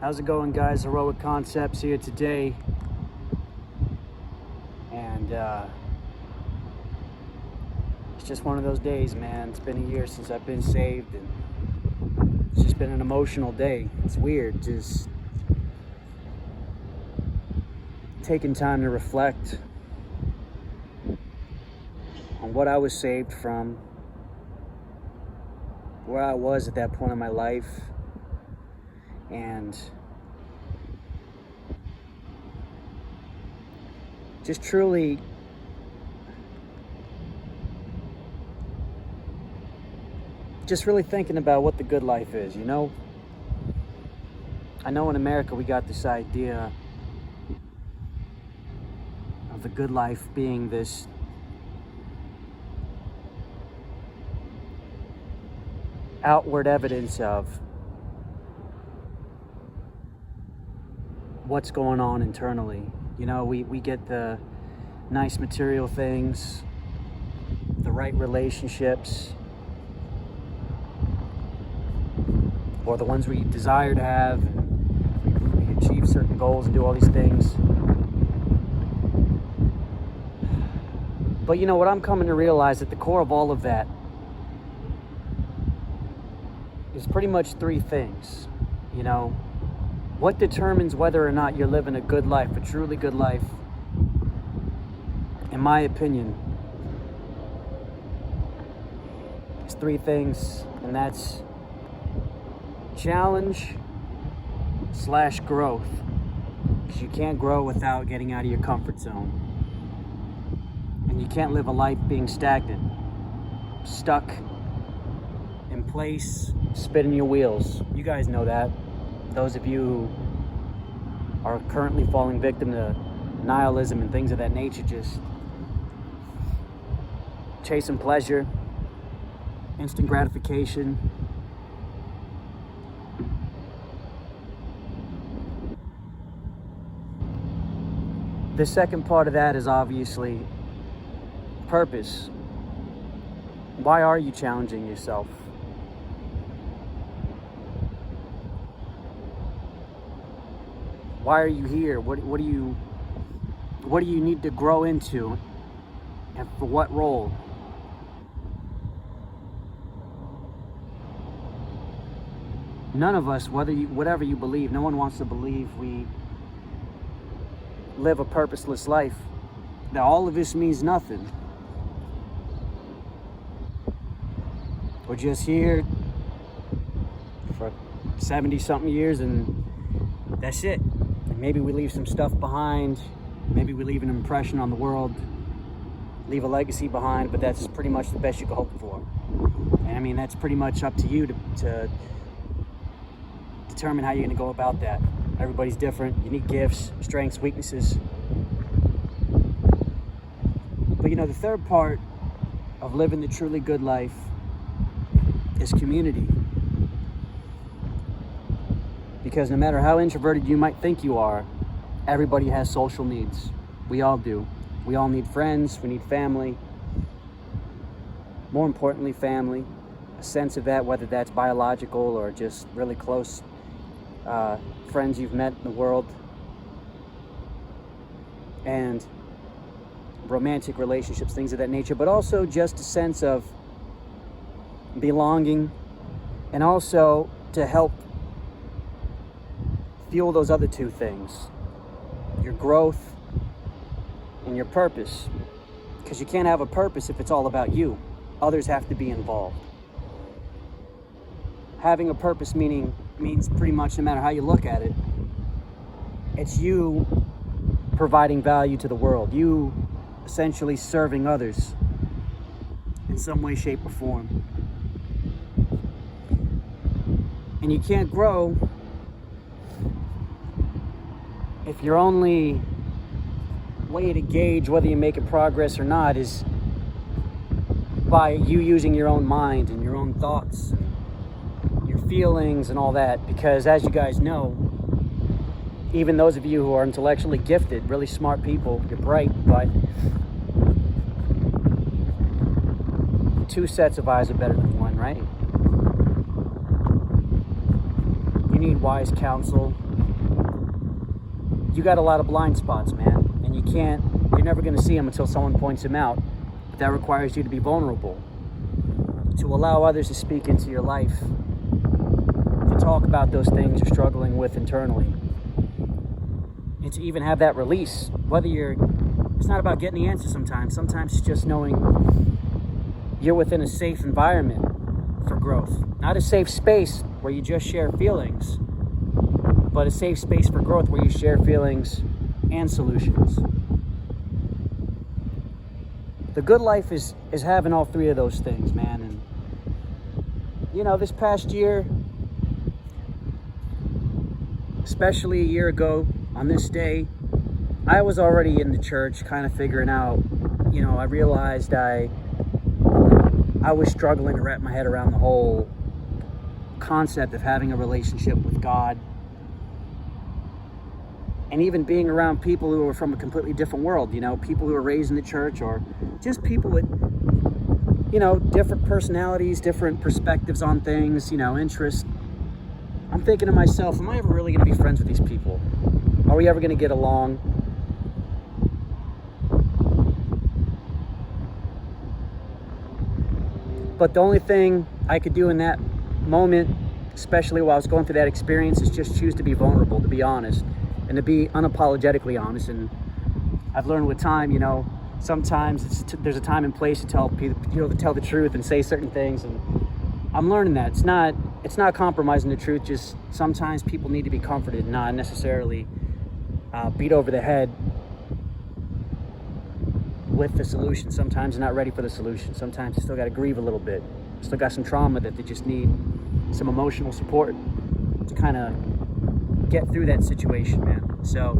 How's it going, guys? Heroic Concepts here today. And it's just one of those days, man. It's been a year since I've been saved, and it's just been an emotional day. It's weird, just taking time to reflect on what I was saved from, where I was at that point in my life, and just truly really thinking about what the good life is, you know? I know in America we got this idea of the good life being this outward evidence of what's going on internally. You know, we get the nice material things, the right relationships, or the ones we desire to have, and we achieve certain goals and do all these things. But you know what I'm coming to realize, at the core of all of that is pretty much three things. You know, what determines whether or not you're living a good life, a truly good life, in my opinion, is three things, and that's challenge / growth, because you can't grow without getting out of your comfort zone, and you can't live a life being stagnant, stuck in place, spinning your wheels. You guys know that. Those of you who are currently falling victim to nihilism and things of that nature, just chasing pleasure, instant gratification. The second part of that is obviously purpose. Why are you challenging yourself? Why are you here? What do you need to grow into, and for what role? None of us, whatever you believe, no one wants to believe we live a purposeless life, that all of this means nothing. We're just here for 70-something years and that's it. And maybe we leave some stuff behind, maybe we leave an impression on the world, leave a legacy behind, but that's pretty much the best you can hope for. And I mean, that's pretty much up to you to determine how you're going to go about that. Everybody's different, unique gifts, strengths, weaknesses. But you know, the third part of living the truly good life is community. Because no matter how introverted you might think you are, everybody has social needs. We all do. We all need friends, we need family. More importantly, family. A sense of that, whether that's biological or just really close friends you've met in the world, and romantic relationships, things of that nature, but also just a sense of belonging, and also to help fuel those other two things, your growth and your purpose. Because you can't have a purpose if it's all about you. Others have to be involved. Having a purpose means pretty much, no matter how you look at it, it's you providing value to the world, you essentially serving others in some way, shape, or form. And you can't grow if your only way to gauge whether you're making progress or not is by you using your own mind and your own thoughts, feelings and all that. Because as you guys know, even those of you who are intellectually gifted, really smart people, you're bright, but two sets of eyes are better than one, right? You need wise counsel. you got a lot of blind spots, man, and you're never going to see them until someone points them out. But that requires you to be vulnerable, to allow others to speak into your life, to talk about those things you're struggling with internally, and to even have that release. It's not about getting the answer sometimes. Sometimes it's just knowing you're within a safe environment for growth. Not a safe space where you just share feelings, but a safe space for growth where you share feelings and solutions. The good life is having all three of those things, man. And this past year, especially a year ago on this day, I was already in the church kind of figuring out, I realized I was struggling to wrap my head around the whole concept of having a relationship with God, and even being around people who are from a completely different world, people who are raised in the church, or just people with, different personalities, different perspectives on things, interests. I'm thinking to myself, am I ever really going to be friends with these people? Are we ever going to get along? But the only thing I could do in that moment, especially while I was going through that experience, is just choose to be vulnerable, to be honest, and to be unapologetically honest. And I've learned with time, sometimes there's a time and place to tell people, to tell the truth and say certain things. And I'm learning that it's not compromising the truth. Just sometimes people need to be comforted, not necessarily beat over the head with the solution. Sometimes they're not ready for the solution. Sometimes they still got to grieve a little bit. Still got some trauma that they just need some emotional support to kind of get through that situation, man. So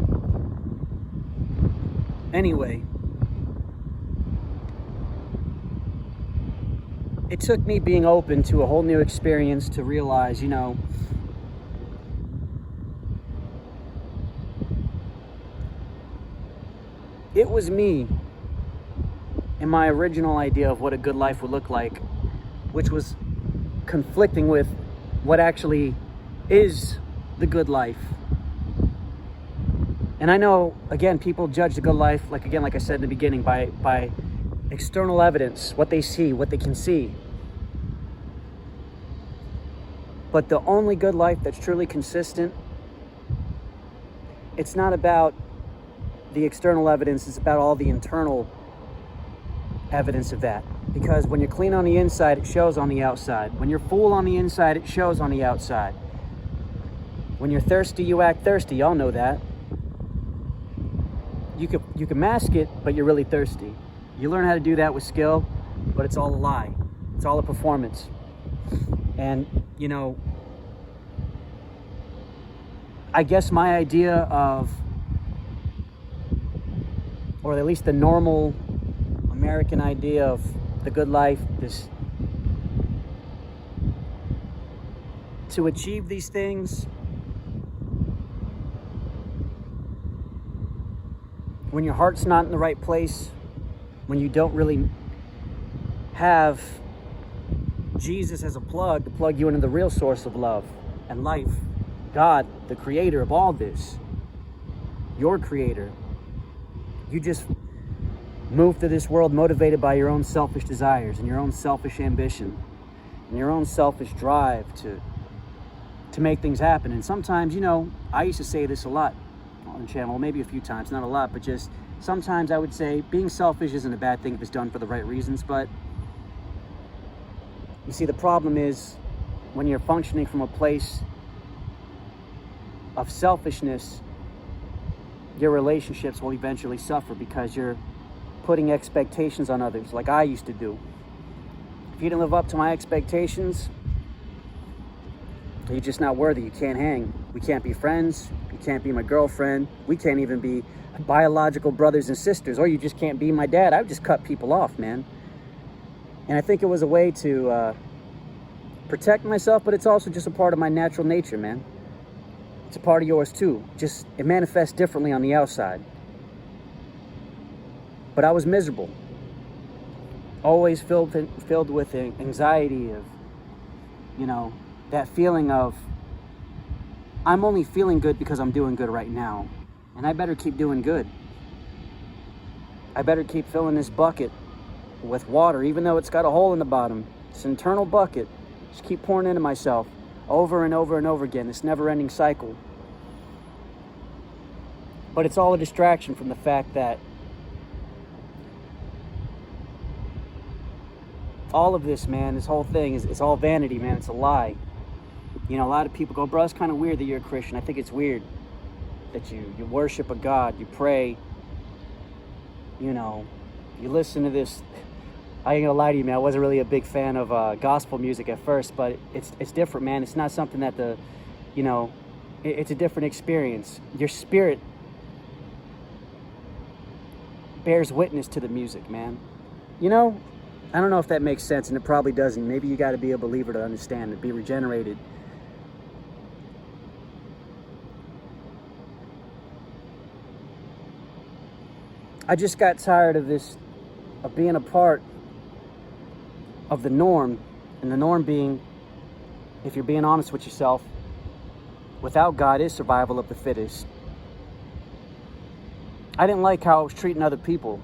anyway, it took me being open to a whole new experience to realize, it was me and my original idea of what a good life would look like, which was conflicting with what actually is the good life. And I know, again, people judge the good life, like I said in the beginning, by external evidence, what they see, what they can see. But the only good life that's truly consistent, it's not about the external evidence, it's about all the internal evidence of that. Because when you're clean on the inside, it shows on the outside. When you're full on the inside, it shows on the outside. When you're thirsty, you act thirsty. Y'all know that. You can mask it, but you're really thirsty. You learn how to do that with skill, but it's all a lie. It's all a performance. And, I guess my idea of, or at least the normal American idea of the good life, is to achieve these things when your heart's not in the right place, when you don't really have Jesus as a plug to plug you into the real source of love and life, God, the creator of all this, your creator. You just move through this world motivated by your own selfish desires and your own selfish ambition and your own selfish drive to make things happen. And sometimes, I used to say this a lot on the channel, maybe a few times, not a lot, but just sometimes I would say being selfish isn't a bad thing if it's done for the right reasons. But you see, the problem is when you're functioning from a place of selfishness, your relationships will eventually suffer because you're putting expectations on others, like I used to do. If you didn't live up to my expectations, you're just not worthy. You can't hang. We can't be friends. You can't be my girlfriend. We can't even be biological brothers and sisters, or you just can't be my dad. I would just cut people off, man. And I think it was a way to protect myself, but it's also just a part of my natural nature, man. It's a part of yours too. Just, it manifests differently on the outside. But I was miserable. Always filled with anxiety of, that feeling of, I'm only feeling good because I'm doing good right now. And I better keep doing good. I better keep filling this bucket with water, even though it's got a hole in the bottom. This internal bucket. Just keep pouring into myself over and over and over again, this never-ending cycle. But it's all a distraction from the fact that all of this, man, this whole thing is all vanity, man. It's a lie. You know, a lot of people go, bro, it's kind of weird that you're a Christian. I think it's weird that you worship a God, you pray, you know, you listen to this. I ain't gonna lie to you, man, I wasn't really a big fan of gospel music at first, but it's different, man. It's not something that it's a different experience. Your spirit bears witness to the music, man. You know, I don't know if that makes sense, and it probably doesn't. Maybe you got to be a believer to understand, to be regenerated. I just got tired of being a part of the norm, and the norm being, if you're being honest with yourself, without God is survival of the fittest. I didn't like how I was treating other people.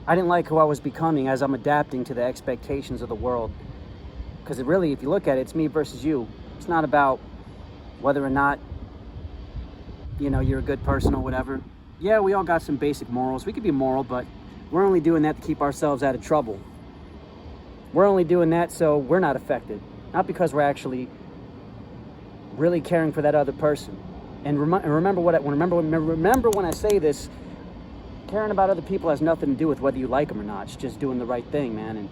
I didn't like who I was becoming as I'm adapting to the expectations of the world. Because really, if you look at it, it's me versus you. It's not about whether or not, you know, you're a good person or whatever. Yeah, we all got some basic morals. We could be moral, but we're only doing that to keep ourselves out of trouble. We're only doing that so we're not affected. Not because we're actually really caring for that other person. And remember when I say this, caring about other people has nothing to do with whether you like them or not. It's just doing the right thing, man. And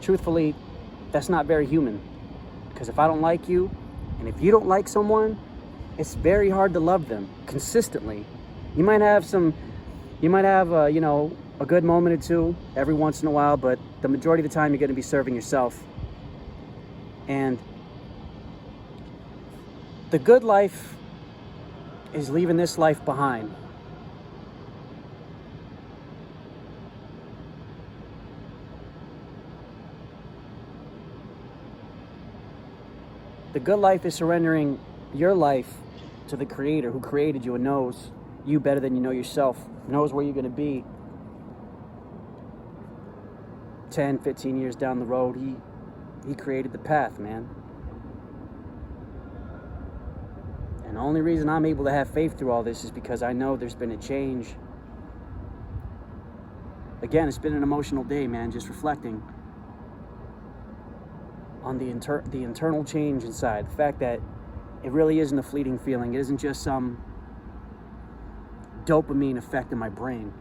truthfully, that's not very human. Because if I don't like you, and if you don't like someone, it's very hard to love them consistently. You might have a good moment or two every once in a while, but the majority of the time you're going to be serving yourself. And the good life is leaving this life behind. The good life is surrendering your life to the Creator who created you and knows you better than you know yourself, knows where you're going to be 10, 15 years down the road. He created the path, man. And the only reason I'm able to have faith through all this is because I know there's been a change. Again, it's been an emotional day, man, just reflecting on the internal change inside. The fact that it really isn't a fleeting feeling. It isn't just some dopamine effect in my brain.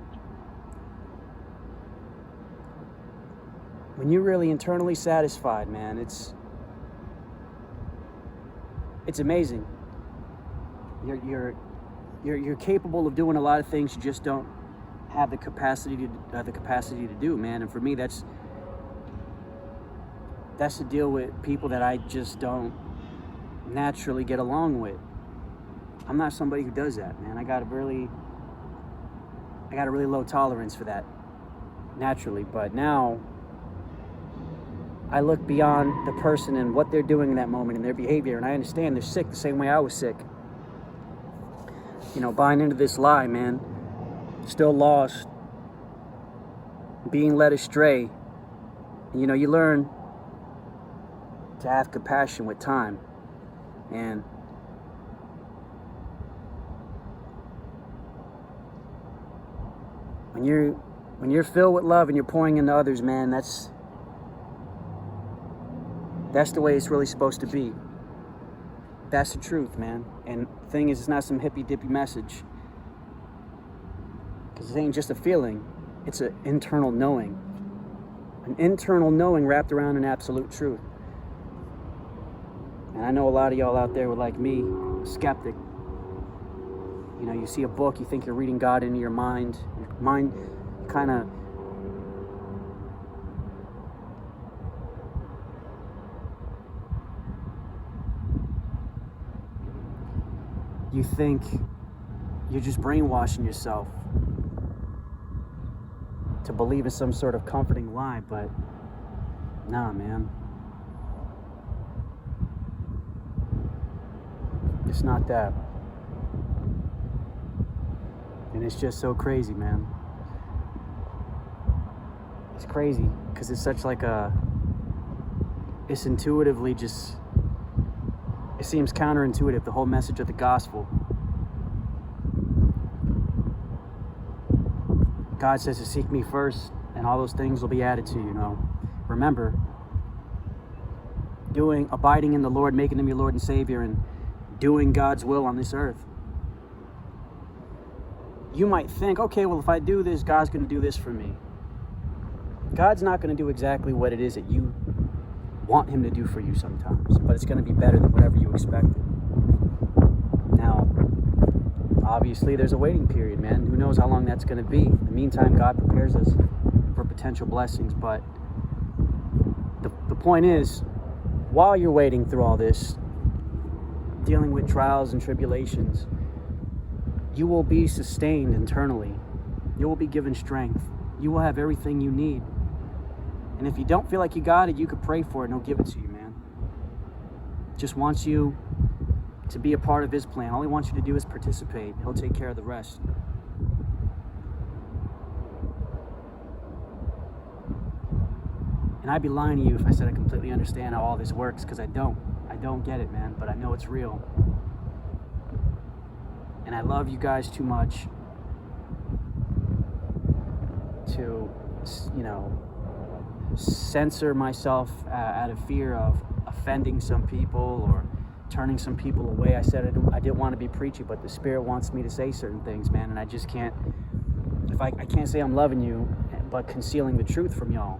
When you're really internally satisfied, man, it's amazing. You're capable of doing a lot of things you just don't have the capacity to do, man. And for me, that's to deal with people that I just don't naturally get along with. I'm not somebody who does that, man. I got a really low tolerance for that naturally. But now I look beyond the person and what they're doing in that moment and their behavior, and I understand they're sick the same way I was sick. You know, buying into this lie, man. Still lost. Being led astray. You know, you learn to have compassion with time. And when you're filled with love and you're pouring into others, man, that's the way it's really supposed to be. That's the truth, man. And the thing is, it's not some hippy-dippy message. Because it ain't just a feeling. It's an internal knowing. An internal knowing wrapped around an absolute truth. And I know a lot of y'all out there were like me, skeptic. You know, you see a book, you think you're reading God into your mind. Your mind kind of... You think you're just brainwashing yourself to believe in some sort of comforting lie, but nah, man. It's not that. And it's just so crazy, man. It's crazy because it's such like it's intuitively just, it seems counterintuitive, the whole message of the gospel. God says to seek me first and all those things will be added to you, Remember, abiding in the Lord, making him your Lord and Savior, and doing God's will on this earth. You might think, okay, well, if I do this, God's going to do this for me. God's not going to do exactly what it is that you want him to do for you sometimes, but it's going to be better than whatever you expected. Now, obviously, there's a waiting period, man. Who knows how long that's going to be? In the meantime, God prepares us for potential blessings, but the point is, while you're waiting through all this, dealing with trials and tribulations, you will be sustained internally. You will be given strength. You will have everything you need. And if you don't feel like you got it, you could pray for it and he'll give it to you, man. Just wants you to be a part of his plan. All he wants you to do is participate. He'll take care of the rest. And I'd be lying to you if I said I completely understand how all this works, because I don't. I don't get it, man, but I know it's real. And I love you guys too much to, censor myself out of fear of offending some people or turning some people away. I said I didn't want to be preachy, but the Spirit wants me to say certain things, man, and I just can't. If I can't say I'm loving you, but concealing the truth from y'all.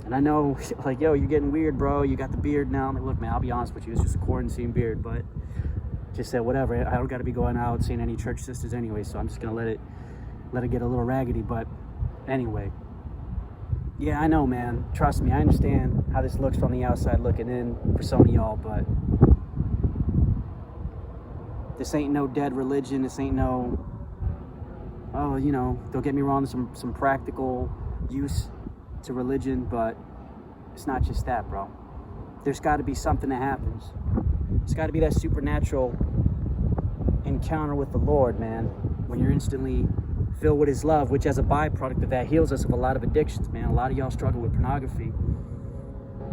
And I know, like, yo, you're getting weird, bro. You got the beard now. I'm like, look, man, I'll be honest with you. It's just a quarantine beard, but just said, whatever. I don't got to be going out seeing any church sisters anyway, so I'm just going to let it get a little raggedy. But anyway, yeah, I know, man. Trust me, I understand how this looks from the outside looking in for some of y'all, but this ain't no dead religion. This ain't no, don't get me wrong, some practical use to religion, but it's not just that, bro. There's got to be something that happens. It's got to be that supernatural encounter with the Lord, man, when you're instantly filled with his love, which as a byproduct of that heals us of a lot of addictions, man. A lot of y'all struggle with pornography.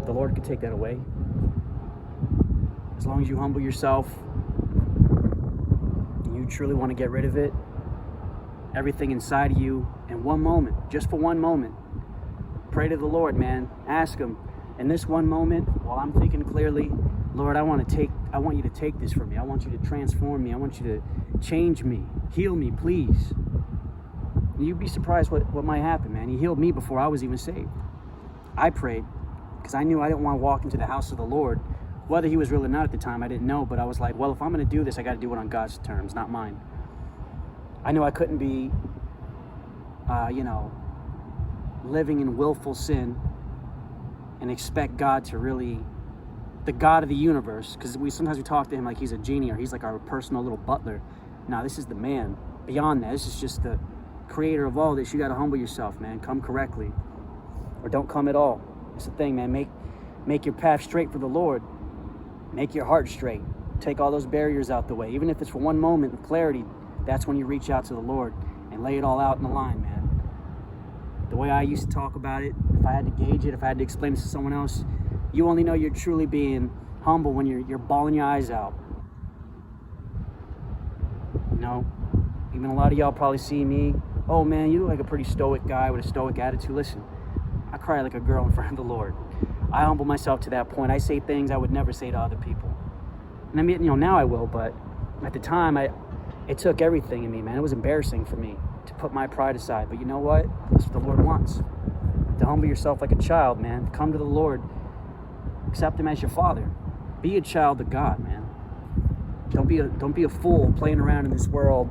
The Lord could take that away. As long as you humble yourself and you truly want to get rid of it, everything inside of you in one moment, just for one moment, pray to the Lord, man. Ask him, in this one moment, while I'm thinking clearly, Lord, I want you to take this from me. I want you to transform me. I want you to change me. Heal me, please. And you'd be surprised what might happen, man. He healed me before I was even saved. I prayed because I knew I didn't want to walk into the house of the Lord. Whether he was real or not at the time, I didn't know. But I was like, well, if I'm going to do this, I got to do it on God's terms, not mine. I knew I couldn't be, living in willful sin and expect God to really, the God of the universe, because sometimes we talk to him like he's a genie or he's like our personal little butler. No, this is the man. Beyond that, this is just the creator of all this. You got to humble yourself, man. Come correctly or don't come at all. It's the thing, man. Make your path straight for the Lord. Make your heart straight. Take all those barriers out the way. Even if it's for one moment of clarity, that's when you reach out to the Lord and lay it all out in the line, man. The way I used to talk about it, if I had to gauge it, if I had to explain this to someone else, you only know you're truly being humble when you're bawling your eyes out. Even a lot of y'all probably see me, oh man, you look like a pretty stoic guy with a stoic attitude. Listen, I cry like a girl in front of the Lord. I humble myself to that point. I say things I would never say to other people. And I mean, now I will, but at the time, it took everything in me, man. It was embarrassing for me to put my pride aside. But you know what? That's what the Lord wants. To humble yourself like a child, man. Come to the Lord. Accept him as your father. Be a child of God, man. Don't be a fool playing around in this world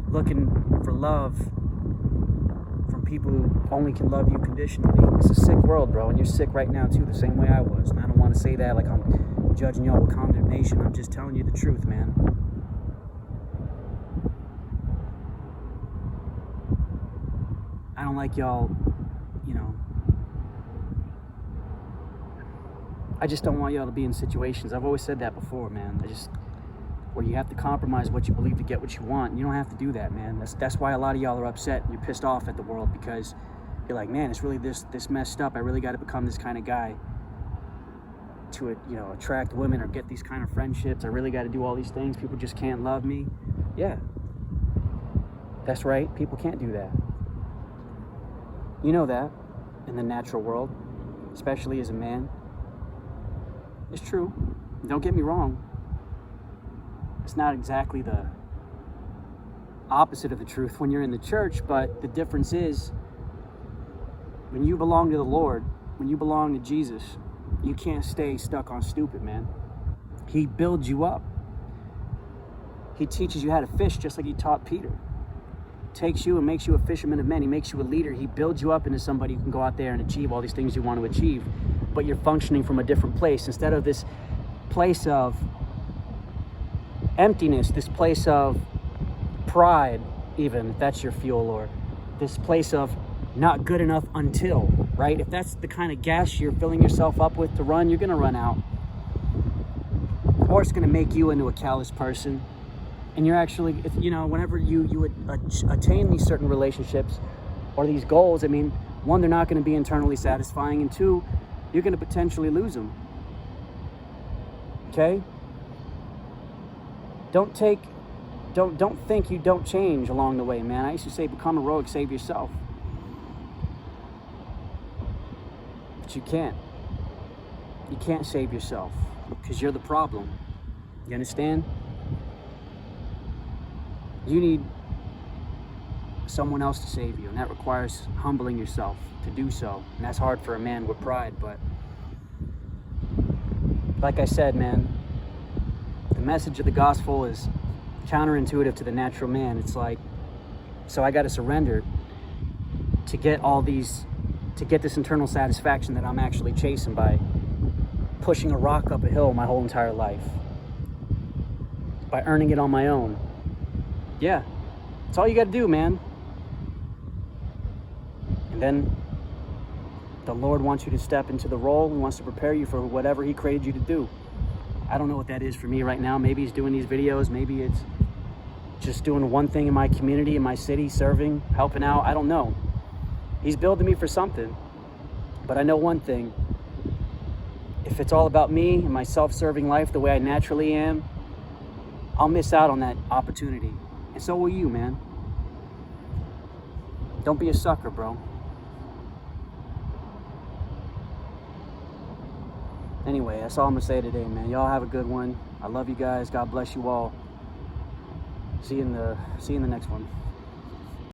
looking for love from people who only can love you conditionally. It's a sick world, bro, and you're sick right now too, the same way I was. And I don't want to say that like I'm judging y'all with condemnation. I'm just telling you the truth, man. I don't like y'all, I just don't want y'all to be in situations. I've always said that before, man. where you have to compromise what you believe to get what you want. You don't have to do that, man. That's why a lot of y'all are upset and you're pissed off at the world, because you're like, man, it's really this messed up. I really got to become this kind of guy to, you know, attract women or get these kind of friendships. I really got to do all these things. People just can't love me. Yeah, that's right. People can't do that. You know that in the natural world, especially as a man. It's true. Don't get me wrong. It's not exactly the opposite of the truth when you're in the church, but the difference is when you belong to the Lord, when you belong to Jesus, you can't stay stuck on stupid, man. He builds you up. He teaches you how to fish just like he taught Peter. Takes you and makes you a fisherman of men. He makes you a leader. He builds you up into somebody who can go out there and achieve all these things you want to achieve, but you're functioning from a different place. Instead of this place of emptiness, this place of pride, even if that's your fuel, or this place of not good enough until, right? If that's the kind of gas you're filling yourself up with to run, you're going to run out. Or it's going to make you into a callous person. And you're actually, you know, whenever you attain these certain relationships or these goals, I mean, one, they're not going to be internally satisfying, and two, you're going to potentially lose them. Okay? Don't think you don't change along the way, man. I used to say, become heroic, save yourself. But you can't. You can't save yourself because you're the problem. You understand? You need someone else to save you, and that requires humbling yourself to do so. And that's hard for a man with pride, but like I said, man, the message of the gospel is counterintuitive to the natural man. It's like, so I got to surrender to get this internal satisfaction that I'm actually chasing by pushing a rock up a hill my whole entire life, by earning it on my own. Yeah, that's all you got to do, man. And then the Lord wants you to step into the role. He wants to prepare you for whatever he created you to do. I don't know what that is for me right now. Maybe he's doing these videos. Maybe it's just doing one thing in my community, in my city, serving, helping out. I don't know. He's building me for something. But I know one thing. If it's all about me and my self-serving life the way I naturally am, I'll miss out on that opportunity. And so will you, man. Don't be a sucker, bro. Anyway, that's all I'm gonna say today, man. Y'all have a good one. I love you guys. God bless you all. See you in the next one.